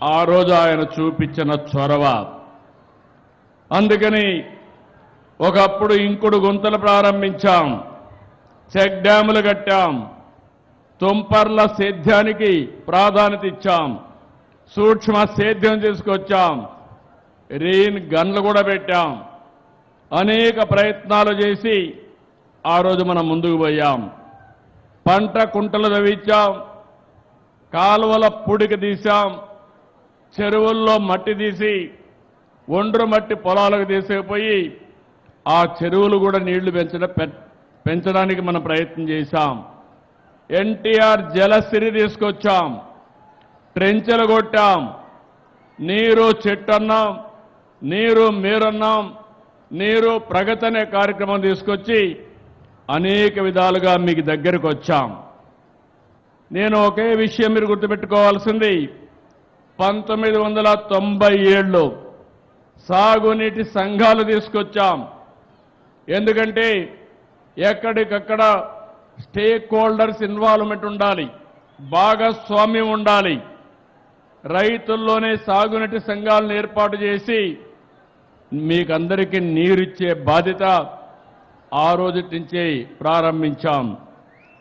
ఆ రోజు ఆయన చూపించిన చొరవ. అందుకని ఒకప్పుడు ఇంకుడు గుంతలు ప్రారంభించాం, చెక్ డ్యాములు కట్టాం, తుంపర్ల సేద్యానికి ప్రాధాన్యత ఇచ్చాం, సూక్ష్మ సేద్యం తీసుకొచ్చాం, రెయిన్ గన్లు కూడా పెట్టాం. అనేక ప్రయత్నాలు చేసి ఆ రోజు మనం ముందుకు పోయాం. పంట కుంటలు తవ్వించాం, కాలువల పూడిక తీశాం, చెరువుల్లో మట్టి తీసి ఒండ్రు మట్టి పొలాలకు తీసుకుపోయి ఆ చెరువులు కూడా నీళ్లు పెంచడానికి మనం ప్రయత్నం చేశాం. ఎన్టీఆర్ జలసిరి తీసుకొచ్చాం, ట్రెంచెలు కొట్టాం, నీరు చెట్టు అన్నాం, నీరు మీరన్నాం, నీరు ప్రగతి అనే కార్యక్రమం తీసుకొచ్చి అనేక విధాలుగా మీకు దగ్గరకు వచ్చాం. నేను ఒకే విషయం మీరు గుర్తుపెట్టుకోవాల్సింది, 1997లో సాగునీటి సంఘాలు తీసుకొచ్చాం. ఎందుకంటే ఎక్కడికక్కడ స్టేక్ హోల్డర్స్ ఇన్వాల్వ్మెంట్ ఉండాలి, భాగస్వామ్యం ఉండాలి. రైతుల్లోనే సాగునీటి సంఘాలను ఏర్పాటు చేసి మీకందరికీ నీరిచ్చే బాధ్యత ఆ రోజు నుంచే ప్రారంభించాం.